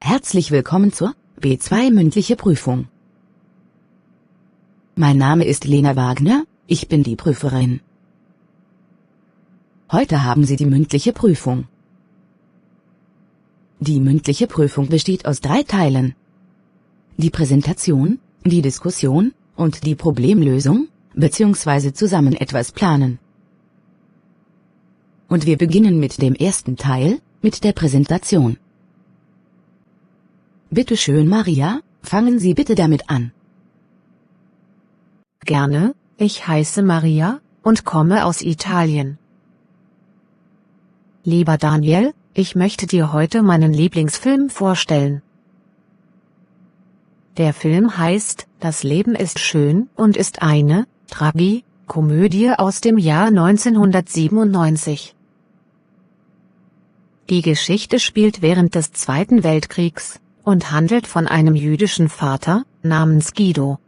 Herzlich willkommen zur B2 mündliche Prüfung. Mein Name ist Lena Wagner, ich bin die Prüferin. Heute haben Sie die mündliche Prüfung. Die mündliche Prüfung besteht aus 3 Teilen: die Präsentation, die Diskussion und die Problemlösung, bzw. zusammen etwas planen. Und wir beginnen mit dem ersten Teil, mit der Präsentation. Bitte schön, Maria, fangen Sie bitte damit an. Gerne, ich heiße Maria und komme aus Italien. Lieber Daniel, ich möchte dir heute meinen Lieblingsfilm vorstellen. Der Film heißt Das Leben ist schön und ist eine Tragikomödie aus dem Jahr 1997. Die Geschichte spielt während des Zweiten Weltkriegs und handelt von einem jüdischen Vater namens Guido,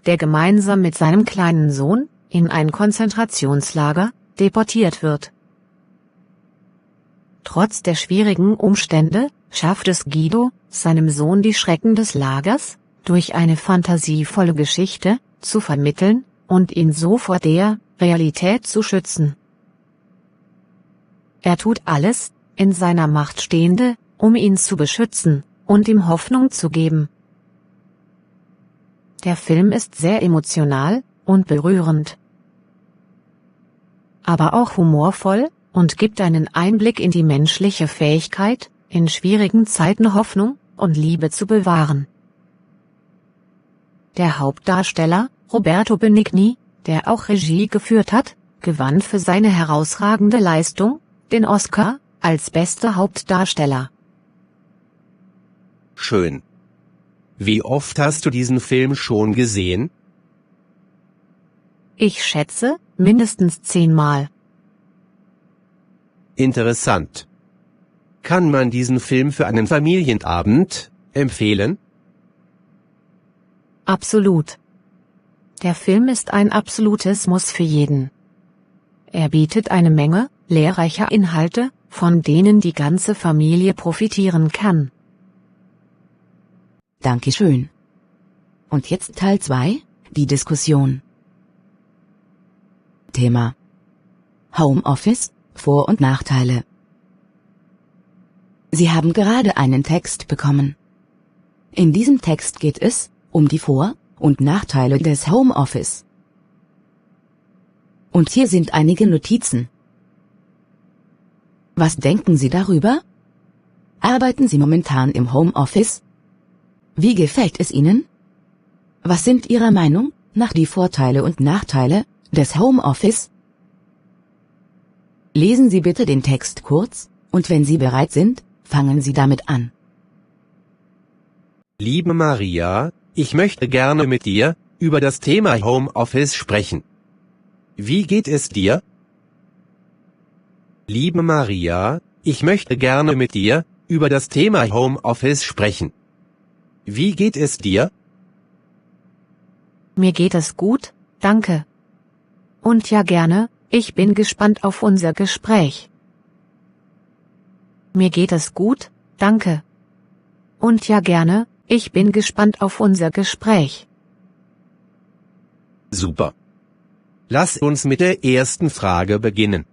der gemeinsam mit seinem kleinen Sohn in ein Konzentrationslager deportiert wird. Trotz der schwierigen Umstände schafft es Guido, seinem Sohn die Schrecken des Lagers durch eine fantasievolle Geschichte zu vermitteln und ihn so vor der Realität zu schützen. Er tut alles in seiner Macht Stehende, um ihn zu beschützen und ihm Hoffnung zu geben. Der Film ist sehr emotional und berührend, aber auch humorvoll und gibt einen Einblick in die menschliche Fähigkeit, in schwierigen Zeiten Hoffnung und Liebe zu bewahren. Der Hauptdarsteller, Roberto Benigni, der auch Regie geführt hat, gewann für seine herausragende Leistung den Oscar als bester Hauptdarsteller. Schön. Wie oft hast du diesen Film schon gesehen? Ich schätze, mindestens 10 Mal. Interessant. Kann man diesen Film für einen Familienabend empfehlen? Absolut. Der Film ist ein absolutes Muss für jeden. Er bietet eine Menge lehrreicher Inhalte, von denen die ganze Familie profitieren kann. Dankeschön. Und jetzt Teil 2, die Diskussion. Thema: Homeoffice, Vor- und Nachteile. Sie haben gerade einen Text bekommen. In diesem Text geht es um die Vor- und Nachteile des Homeoffice. Und hier sind einige Notizen. Was denken Sie darüber? Arbeiten Sie momentan im Homeoffice? Wie gefällt es Ihnen? Was sind Ihrer Meinung nach die Vorteile und Nachteile des Homeoffice? Lesen Sie bitte den Text kurz, und wenn Sie bereit sind, fangen Sie damit an. Liebe Maria, ich möchte gerne mit dir über das Thema Homeoffice sprechen. Wie geht es dir? Liebe Maria, ich möchte gerne mit dir über das Thema Homeoffice sprechen. Wie geht es dir? Mir geht es gut, danke. Und ja gerne, ich bin gespannt auf unser Gespräch. Mir geht es gut, danke. Und ja gerne, ich bin gespannt auf unser Gespräch. Super. Lass uns mit der ersten Frage beginnen.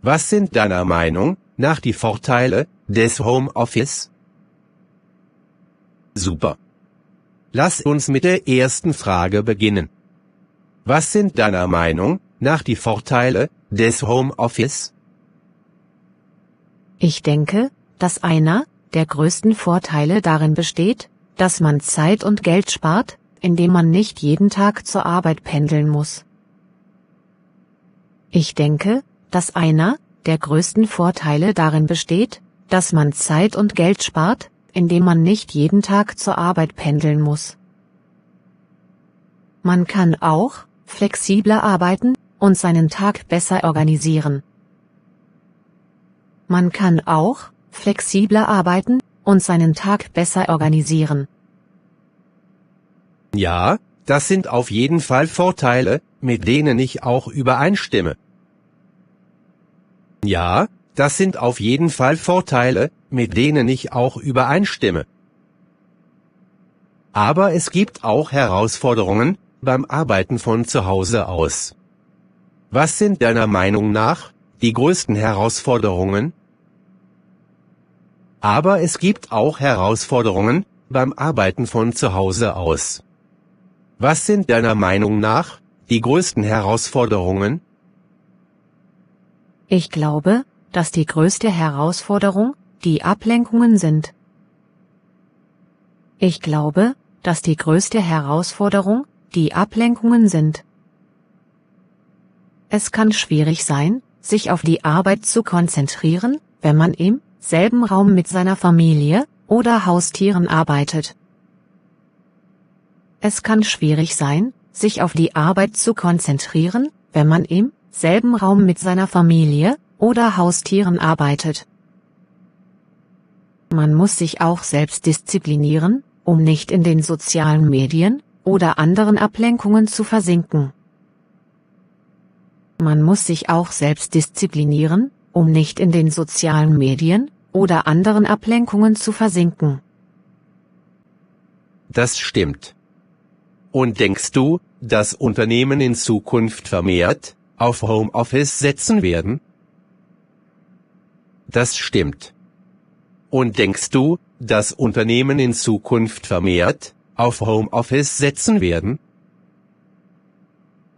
Was sind deiner Meinung nach die Vorteile des Homeoffice? Super. Lass uns mit der ersten Frage beginnen. Was sind deiner Meinung nach die Vorteile des Homeoffice? Ich denke, dass einer der größten Vorteile darin besteht, dass man Zeit und Geld spart, indem man nicht jeden Tag zur Arbeit pendeln muss. Ich denke, dass einer der größten Vorteile darin besteht, dass man Zeit und Geld spart, indem man nicht jeden Tag zur Arbeit pendeln muss. Man kann auch flexibler arbeiten und seinen Tag besser organisieren. Man kann auch flexibler arbeiten und seinen Tag besser organisieren. Ja, das sind auf jeden Fall Vorteile, mit denen ich auch übereinstimme. Ja, das sind auf jeden Fall Vorteile, mit denen ich auch übereinstimme. Aber es gibt auch Herausforderungen beim Arbeiten von zu Hause aus. Was sind deiner Meinung nach die größten Herausforderungen? Aber es gibt auch Herausforderungen beim Arbeiten von zu Hause aus. Was sind deiner Meinung nach die größten Herausforderungen? Ich glaube, dass die größte Herausforderung die Ablenkungen sind. Ich glaube, dass die größte Herausforderung die Ablenkungen sind. Es kann schwierig sein, sich auf die Arbeit zu konzentrieren, wenn man im selben Raum mit seiner Familie oder Haustieren arbeitet. Es kann schwierig sein, sich auf die Arbeit zu konzentrieren, wenn man im selben Raum mit seiner Familie oder Haustieren arbeitet. Man muss sich auch selbst disziplinieren, um nicht in den sozialen Medien oder anderen Ablenkungen zu versinken. Man muss sich auch selbst disziplinieren, um nicht in den sozialen Medien oder anderen Ablenkungen zu versinken. Das stimmt. Und denkst du, dass Unternehmen in Zukunft vermehrt auf Homeoffice setzen werden? Das stimmt. Und denkst du, dass Unternehmen in Zukunft vermehrt auf Homeoffice setzen werden?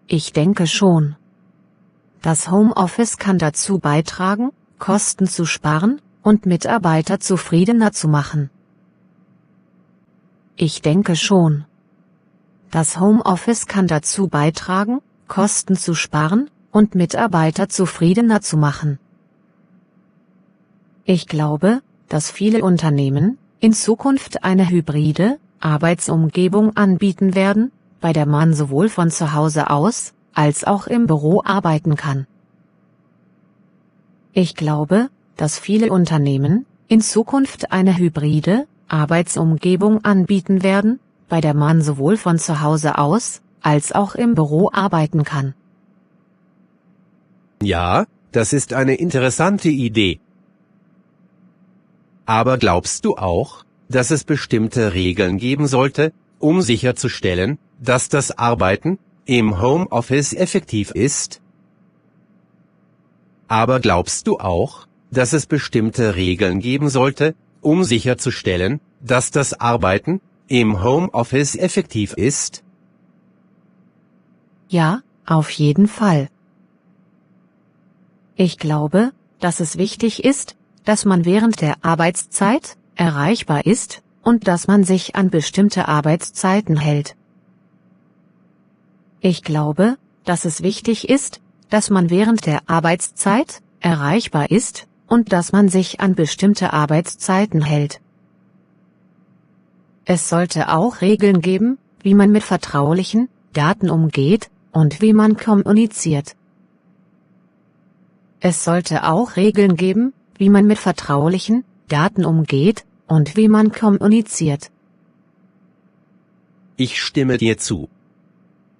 Ich denke schon. Das Homeoffice kann dazu beitragen, Kosten zu sparen und Mitarbeiter zufriedener zu machen. Ich denke schon. Das Homeoffice kann dazu beitragen, Kosten zu sparen und Mitarbeiter zufriedener zu machen. Ich glaube, dass viele Unternehmen in Zukunft eine hybride Arbeitsumgebung anbieten werden, bei der man sowohl von zu Hause aus als auch im Büro arbeiten kann. Ich glaube, dass viele Unternehmen in Zukunft eine hybride Arbeitsumgebung anbieten werden, bei der man sowohl von zu Hause aus als auch im Büro arbeiten kann. Ja, das ist eine interessante Idee. Aber glaubst du auch, dass es bestimmte Regeln geben sollte, um sicherzustellen, dass das Arbeiten im Homeoffice effektiv ist? Aber glaubst du auch, dass es bestimmte Regeln geben sollte, um sicherzustellen, dass das Arbeiten im Homeoffice effektiv ist? Ja, auf jeden Fall. Ich glaube, dass es wichtig ist, dass man während der Arbeitszeit erreichbar ist und dass man sich an bestimmte Arbeitszeiten hält. Ich glaube, dass es wichtig ist, dass man während der Arbeitszeit erreichbar ist und dass man sich an bestimmte Arbeitszeiten hält. Es sollte auch Regeln geben, wie man mit vertraulichen Daten umgeht und wie man kommuniziert. Es sollte auch Regeln geben, wie man mit vertraulichen Daten umgeht und wie man kommuniziert. Ich stimme dir zu.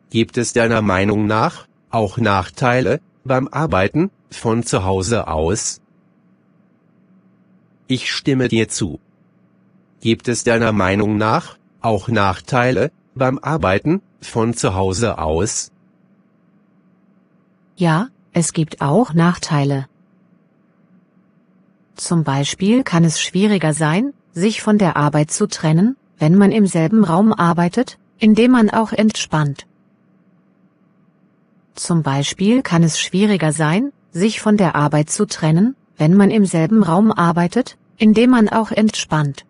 Gibt es deiner Meinung nach auch Nachteile beim Arbeiten von zu Hause aus? Ich stimme dir zu. Gibt es deiner Meinung nach auch Nachteile beim Arbeiten von zu Hause aus? Ja, es gibt auch Nachteile. Zum Beispiel kann es schwieriger sein, sich von der Arbeit zu trennen, wenn man im selben Raum arbeitet, in dem man auch entspannt. Zum Beispiel kann es schwieriger sein, sich von der Arbeit zu trennen, wenn man im selben Raum arbeitet, in dem man auch entspannt.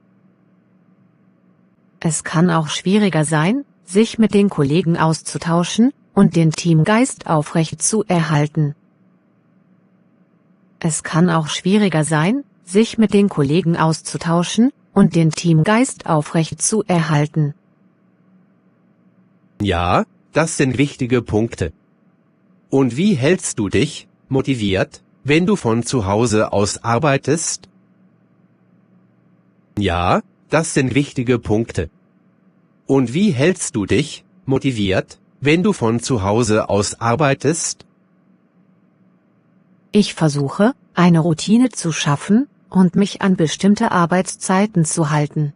Es kann auch schwieriger sein, sich mit den Kollegen auszutauschen und den Teamgeist aufrecht zu erhalten. Es kann auch schwieriger sein, sich mit den Kollegen auszutauschen und den Teamgeist aufrecht zu erhalten. Ja, das sind wichtige Punkte. Und wie hältst du dich motiviert, wenn du von zu Hause aus arbeitest? Ja, das sind wichtige Punkte. Und wie hältst du dich motiviert, wenn du von zu Hause aus arbeitest? Ich versuche, eine Routine zu schaffen und mich an bestimmte Arbeitszeiten zu halten.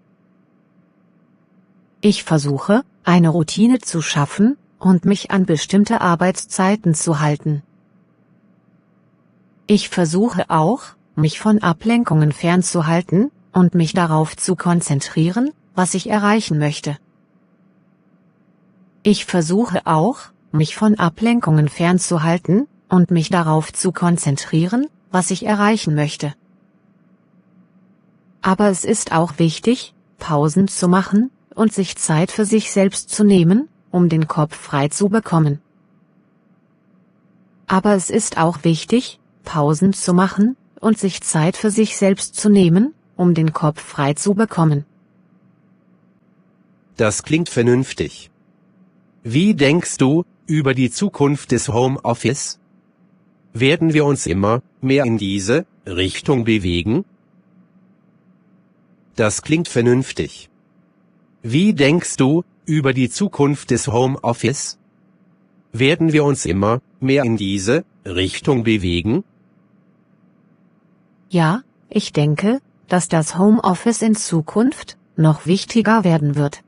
Ich versuche, eine Routine zu schaffen und mich an bestimmte Arbeitszeiten zu halten. Ich versuche auch, mich von Ablenkungen fernzuhalten und mich darauf zu konzentrieren, was ich erreichen möchte. Ich versuche auch, mich von Ablenkungen fernzuhalten und mich darauf zu konzentrieren, was ich erreichen möchte. Aber es ist auch wichtig, Pausen zu machen und sich Zeit für sich selbst zu nehmen, um den Kopf frei zu bekommen. Aber es ist auch wichtig, Pausen zu machen und sich Zeit für sich selbst zu nehmen, um den Kopf frei zu bekommen. Das klingt vernünftig. Wie denkst du über die Zukunft des Homeoffice? Werden wir uns immer mehr in diese Richtung bewegen? Das klingt vernünftig. Wie denkst du über die Zukunft des Homeoffice? Werden wir uns immer mehr in diese Richtung bewegen? Ja, ich denke, dass das Homeoffice in Zukunft noch wichtiger werden wird.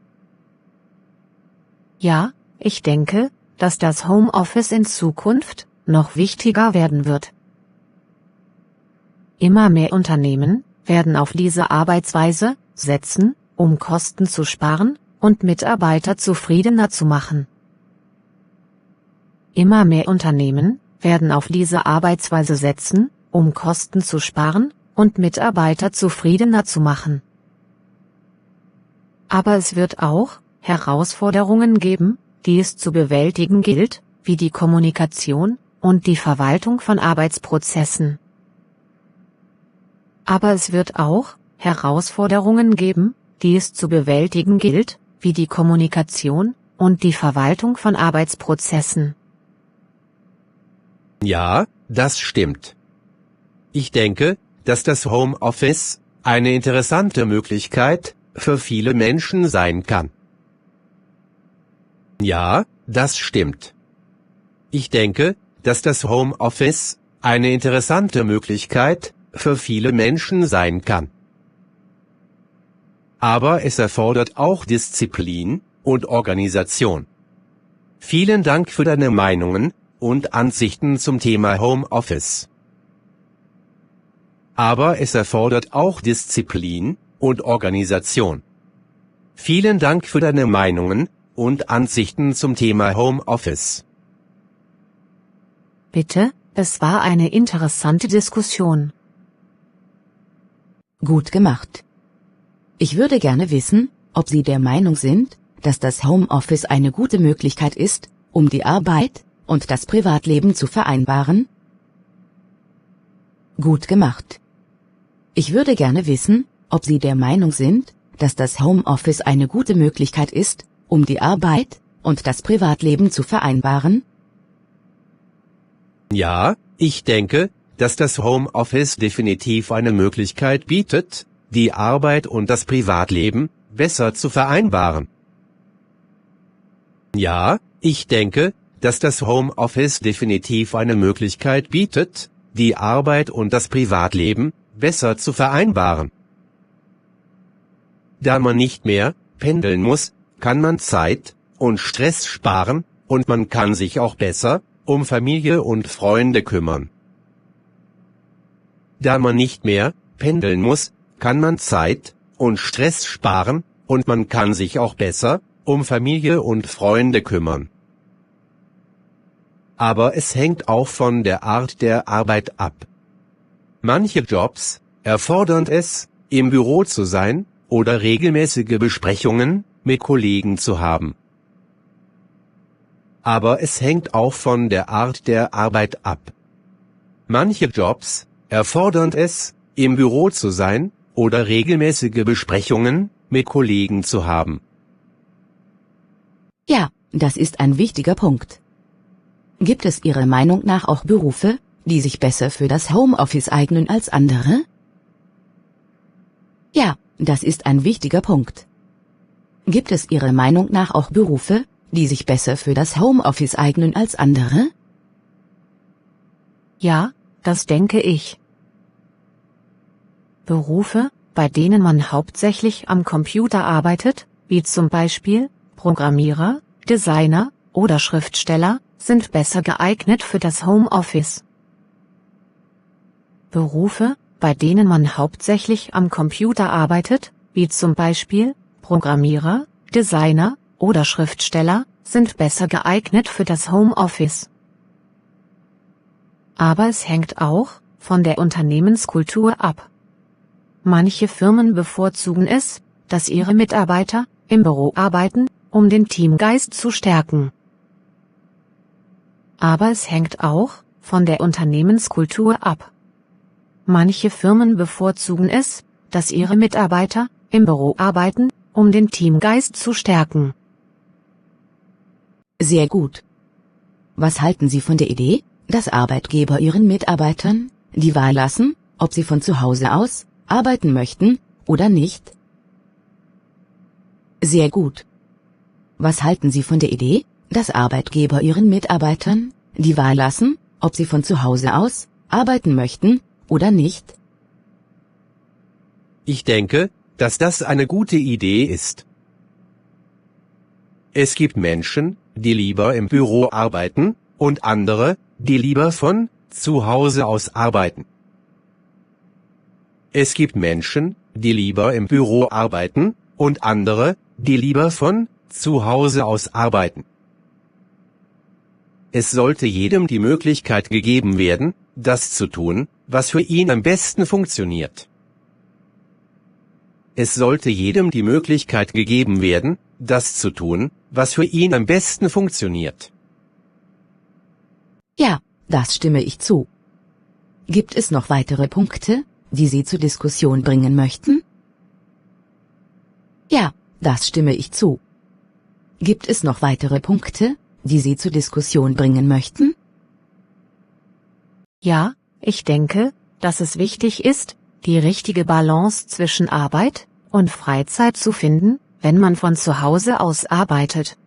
Ja, ich denke, dass das Homeoffice in Zukunft noch wichtiger werden wird. Immer mehr Unternehmen werden auf diese Arbeitsweise setzen, um Kosten zu sparen und Mitarbeiter zufriedener zu machen. Immer mehr Unternehmen werden auf diese Arbeitsweise setzen, um Kosten zu sparen und Mitarbeiter zufriedener zu machen. Aber es wird auch Herausforderungen geben, die es zu bewältigen gilt, wie die Kommunikation und die Verwaltung von Arbeitsprozessen. Aber es wird auch Herausforderungen geben, die es zu bewältigen gilt, wie die Kommunikation und die Verwaltung von Arbeitsprozessen. Ja, das stimmt. Ich denke, dass das Homeoffice eine interessante Möglichkeit für viele Menschen sein kann. Ja, das stimmt. Ich denke, dass das Homeoffice eine interessante Möglichkeit für viele Menschen sein kann. Aber es erfordert auch Disziplin und Organisation. Vielen Dank für deine Meinungen und Ansichten zum Thema Homeoffice. Aber es erfordert auch Disziplin und Organisation. Vielen Dank für deine Meinungen und Ansichten zum Thema Homeoffice. Bitte, es war eine interessante Diskussion. Gut gemacht. Ich würde gerne wissen, ob Sie der Meinung sind, dass das Homeoffice eine gute Möglichkeit ist, um die Arbeit und das Privatleben zu vereinbaren? Gut gemacht. Ich würde gerne wissen, ob Sie der Meinung sind, dass das Homeoffice eine gute Möglichkeit ist, um die Arbeit und das Privatleben zu vereinbaren? Ja, ich denke, dass das Homeoffice definitiv eine Möglichkeit bietet, die Arbeit und das Privatleben besser zu vereinbaren. Ja, ich denke, dass das Homeoffice definitiv eine Möglichkeit bietet, die Arbeit und das Privatleben besser zu vereinbaren. Da man nicht mehr pendeln muss, kann man Zeit und Stress sparen und man kann sich auch besser um Familie und Freunde kümmern. Da man nicht mehr pendeln muss, kann man Zeit und Stress sparen und man kann sich auch besser um Familie und Freunde kümmern. Aber es hängt auch von der Art der Arbeit ab. Manche Jobs erfordern es, im Büro zu sein oder regelmäßige Besprechungen mit Kollegen zu haben. Aber es hängt auch von der Art der Arbeit ab. Manche Jobs erfordern es, im Büro zu sein oder regelmäßige Besprechungen mit Kollegen zu haben. Ja, das ist ein wichtiger Punkt. Gibt es Ihrer Meinung nach auch Berufe, die sich besser für das Homeoffice eignen als andere? Ja, das ist ein wichtiger Punkt. Gibt es Ihrer Meinung nach auch Berufe, die sich besser für das Homeoffice eignen als andere? Ja, das denke ich. Berufe, bei denen man hauptsächlich am Computer arbeitet, wie zum Beispiel Programmierer, Designer oder Schriftsteller, sind besser geeignet für das Homeoffice. Berufe, bei denen man hauptsächlich am Computer arbeitet, wie zum Beispiel Programmierer, Designer oder Schriftsteller, sind besser geeignet für das Homeoffice. Aber es hängt auch von der Unternehmenskultur ab. Manche Firmen bevorzugen es, dass ihre Mitarbeiter im Büro arbeiten, um den Teamgeist zu stärken. Aber es hängt auch von der Unternehmenskultur ab. Manche Firmen bevorzugen es, dass ihre Mitarbeiter im Büro arbeiten, um den Teamgeist zu stärken. Sehr gut. Was halten Sie von der Idee, dass Arbeitgeber ihren Mitarbeitern die Wahl lassen, ob sie von zu Hause aus arbeiten möchten oder nicht? Sehr gut. Was halten Sie von der Idee, dass Arbeitgeber ihren Mitarbeitern die Wahl lassen, ob sie von zu Hause aus arbeiten möchten oder nicht? Ich denke, dass das eine gute Idee ist. Es gibt Menschen, die lieber im Büro arbeiten, und andere, die lieber von zu Hause aus arbeiten. Es gibt Menschen, die lieber im Büro arbeiten, und andere, die lieber von zu Hause aus arbeiten. Es sollte jedem die Möglichkeit gegeben werden, das zu tun, was für ihn am besten funktioniert. Es sollte jedem die Möglichkeit gegeben werden, das zu tun, was für ihn am besten funktioniert. Ja, das stimme ich zu. Gibt es noch weitere Punkte, die Sie zur Diskussion bringen möchten? Ja, das stimme ich zu. Gibt es noch weitere Punkte, die Sie zur Diskussion bringen möchten? Ja, ich denke, dass es wichtig ist, die richtige Balance zwischen Arbeit und Freizeit zu finden, wenn man von zu Hause aus arbeitet.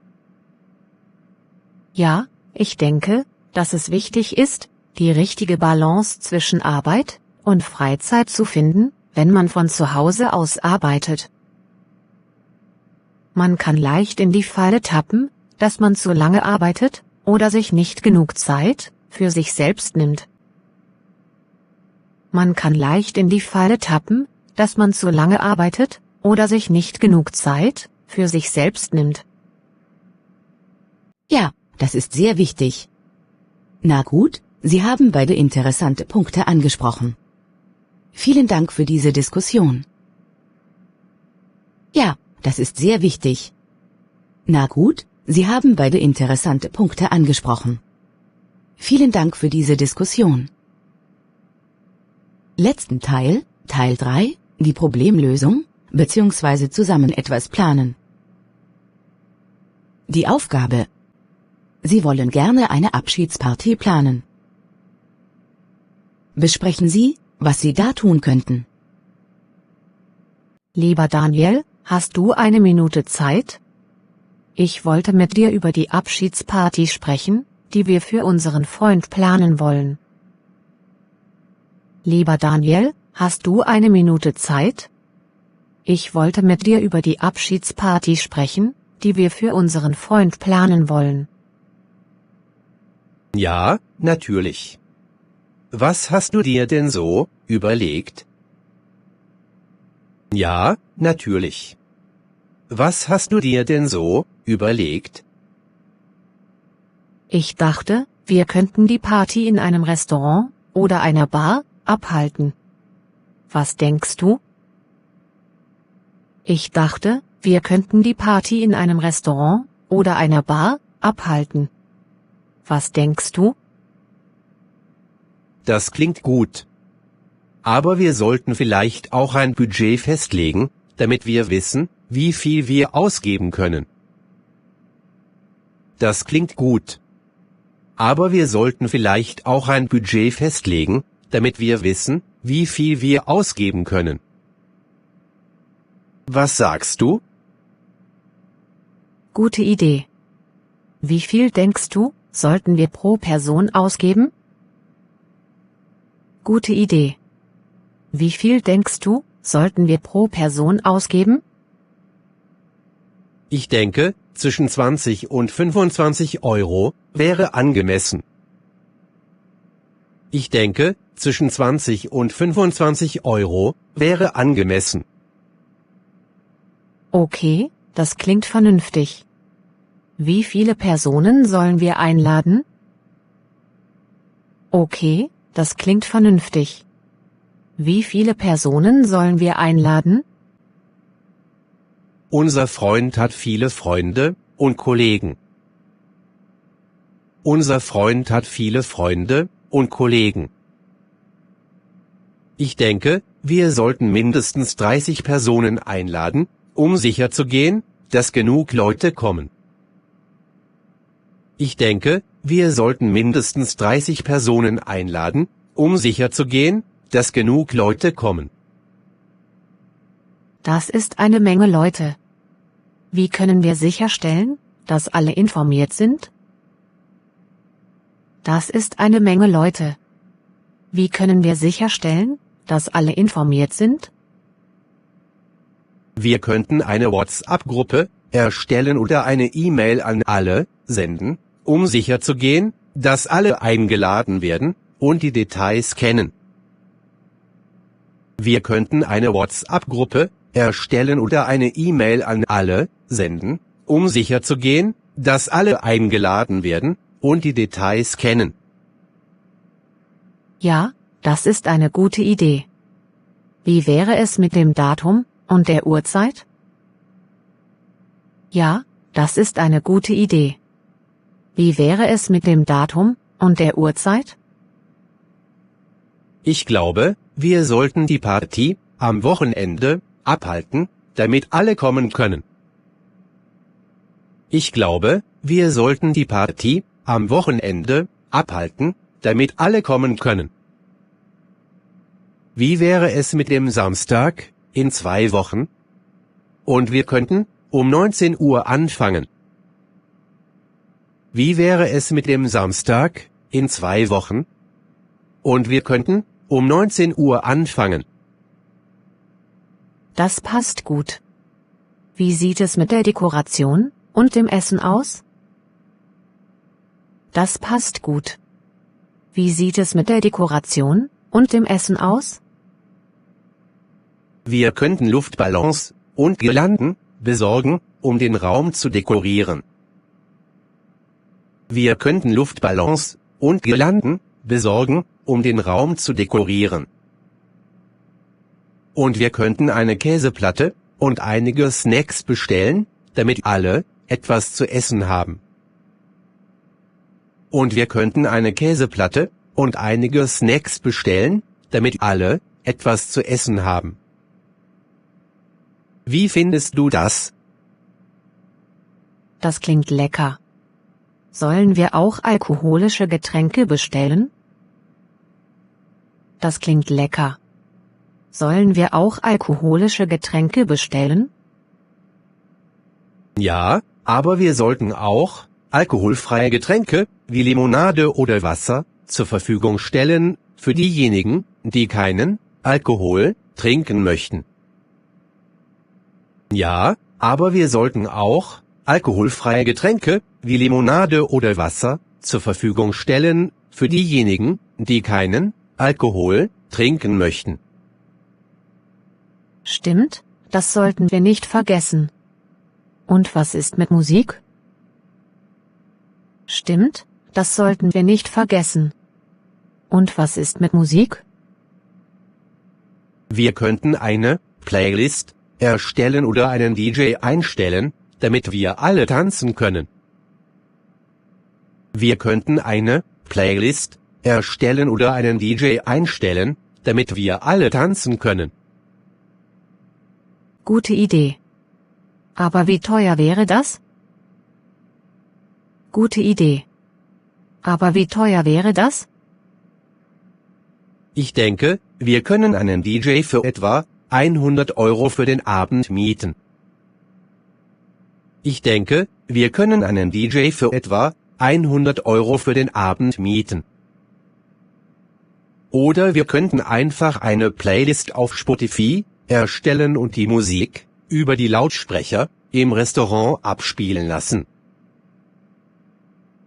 Ja, ich denke, dass es wichtig ist, die richtige Balance zwischen Arbeit und Freizeit zu finden, wenn man von zu Hause aus arbeitet. Man kann leicht in die Falle tappen, dass man zu lange arbeitet oder sich nicht genug Zeit für sich selbst nimmt. Man kann leicht in die Falle tappen, dass man zu lange arbeitet oder sich nicht genug Zeit für sich selbst nimmt. Ja, das ist sehr wichtig. Na gut, Sie haben beide interessante Punkte angesprochen. Vielen Dank für diese Diskussion. Ja, das ist sehr wichtig. Na gut, Sie haben beide interessante Punkte angesprochen. Vielen Dank für diese Diskussion. Letzten Teil, Teil 3, die Problemlösung, bzw. zusammen etwas planen. Die Aufgabe. Sie wollen gerne eine Abschiedsparty planen. Besprechen Sie, was Sie da tun könnten. Lieber Daniel, hast du eine Minute Zeit? Ich wollte mit dir über die Abschiedsparty sprechen, die wir für unseren Freund planen wollen. Lieber Daniel, hast du eine Minute Zeit? Ich wollte mit dir über die Abschiedsparty sprechen, die wir für unseren Freund planen wollen. Ja, natürlich. Was hast du dir denn so überlegt? Ja, natürlich. Was hast du dir denn so überlegt? Ich dachte, wir könnten die Party in einem Restaurant oder einer Bar abhalten. Was denkst du? Ich dachte, wir könnten die Party in einem Restaurant oder einer Bar abhalten. Was denkst du? Das klingt gut. Aber wir sollten vielleicht auch ein Budget festlegen, damit wir wissen, wie viel wir ausgeben können. Das klingt gut. Aber wir sollten vielleicht auch ein Budget festlegen, damit wir wissen, wie viel wir ausgeben können. Was sagst du? Gute Idee. Wie viel denkst du, sollten wir pro Person ausgeben? Gute Idee. Wie viel denkst du, sollten wir pro Person ausgeben? Ich denke, zwischen 20 und 25 Euro wäre angemessen. Ich denke, zwischen 20 und 25 Euro wäre angemessen. Okay, das klingt vernünftig. Wie viele Personen sollen wir einladen? Okay, das klingt vernünftig. Wie viele Personen sollen wir einladen? Unser Freund hat viele Freunde und Kollegen. Unser Freund hat viele Freunde und Kollegen. Ich denke, wir sollten mindestens 30 Personen einladen, um sicherzugehen, dass genug Leute kommen. Ich denke, wir sollten mindestens 30 Personen einladen, um sicherzugehen, dass genug Leute kommen. Das ist eine Menge Leute. Wie können wir sicherstellen, dass alle informiert sind? Das ist eine Menge Leute. Wie können wir sicherstellen, dass alle informiert sind? Wir könnten eine WhatsApp-Gruppe erstellen oder eine E-Mail an alle senden, um sicherzugehen, dass alle eingeladen werden und die Details kennen. Wir könnten eine WhatsApp-Gruppe erstellen oder eine E-Mail an alle senden, um sicherzugehen, dass alle eingeladen werden und die Details kennen. Ja, das ist eine gute Idee. Wie wäre es mit dem Datum und der Uhrzeit? Ja, das ist eine gute Idee. Wie wäre es mit dem Datum und der Uhrzeit? Ich glaube, wir sollten die Party am Wochenende abhalten, damit alle kommen können. Ich glaube, wir sollten die Party am Wochenende abhalten, damit alle kommen können. Wie wäre es mit dem Samstag in 2 Wochen? Und wir könnten um 19 Uhr anfangen. Wie wäre es mit dem Samstag in 2 Wochen? Und wir könnten um 19 Uhr anfangen. Das passt gut. Wie sieht es mit der Dekoration und dem Essen aus? Das passt gut. Wie sieht es mit der Dekoration und dem Essen aus? Wir könnten Luftballons und Girlanden besorgen, um den Raum zu dekorieren. Wir könnten Luftballons und Girlanden besorgen, um den Raum zu dekorieren. Und wir könnten eine Käseplatte und einige Snacks bestellen, damit alle etwas zu essen haben. Und wir könnten eine Käseplatte und einige Snacks bestellen, damit alle etwas zu essen haben. Wie findest du das? Das klingt lecker. Sollen wir auch alkoholische Getränke bestellen? Das klingt lecker. Sollen wir auch alkoholische Getränke bestellen? Ja, aber wir sollten auch alkoholfreie Getränke wie Limonade oder Wasser zur Verfügung stellen für diejenigen, die keinen Alkohol trinken möchten. Ja, aber wir sollten auch alkoholfreie Getränke wie Limonade oder Wasser zur Verfügung stellen für diejenigen, die keinen Alkohol trinken möchten. Stimmt, das sollten wir nicht vergessen. Und was ist mit Musik? Stimmt, das sollten wir nicht vergessen. Und was ist mit Musik? Wir könnten eine Playlist erstellen oder einen DJ einstellen, damit wir alle tanzen können. Wir könnten eine Playlist erstellen oder einen DJ einstellen, damit wir alle tanzen können. Gute Idee. Aber wie teuer wäre das? Gute Idee. Aber wie teuer wäre das? Ich denke, wir können einen DJ für etwa 100 Euro für den Abend mieten. Ich denke, wir können einen DJ für etwa 100 Euro für den Abend mieten. Oder wir könnten einfach eine Playlist auf Spotify erstellen und die Musik über die Lautsprecher im Restaurant abspielen lassen.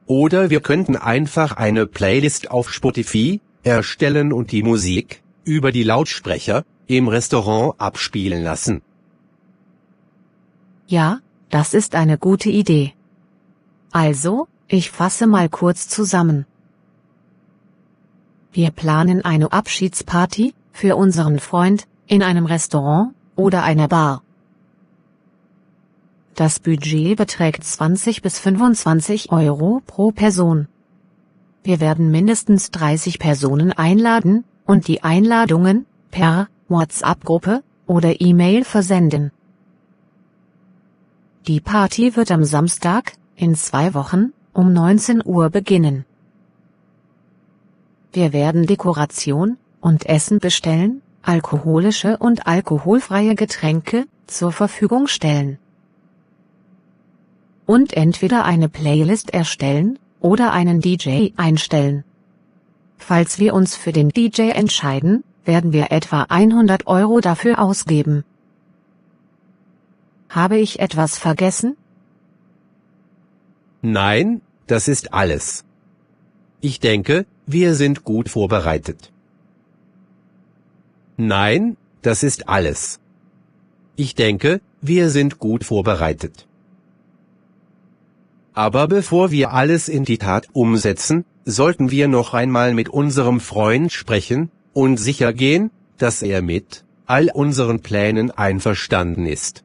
Oder wir könnten einfach eine Playlist auf Spotify erstellen und die Musik über die Lautsprecher im Restaurant abspielen lassen. Ja, das ist eine gute Idee. Also, ich fasse mal kurz zusammen. Wir planen eine Abschiedsparty für unseren Freund in einem Restaurant oder einer Bar. Das Budget beträgt 20 bis 25 Euro pro Person. Wir werden mindestens 30 Personen einladen und die Einladungen per WhatsApp-Gruppe oder E-Mail versenden. Die Party wird am Samstag, in 2 Wochen, um 19 Uhr beginnen. Wir werden Dekoration und Essen bestellen, alkoholische und alkoholfreie Getränke zur Verfügung stellen. Und entweder eine Playlist erstellen oder einen DJ einstellen. Falls wir uns für den DJ entscheiden, werden wir etwa 100 Euro dafür ausgeben. Habe ich etwas vergessen? Nein, das ist alles. Ich denke, wir sind gut vorbereitet. Nein, das ist alles. Ich denke, wir sind gut vorbereitet. Aber bevor wir alles in die Tat umsetzen, sollten wir noch einmal mit unserem Freund sprechen und sichergehen, dass er mit all unseren Plänen einverstanden ist.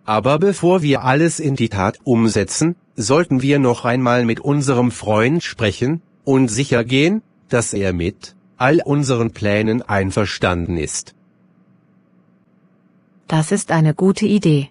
Aber bevor wir alles in die Tat umsetzen, sollten wir noch einmal mit unserem Freund sprechen und sichergehen, dass er mit all unseren Plänen einverstanden ist. Das ist eine gute Idee.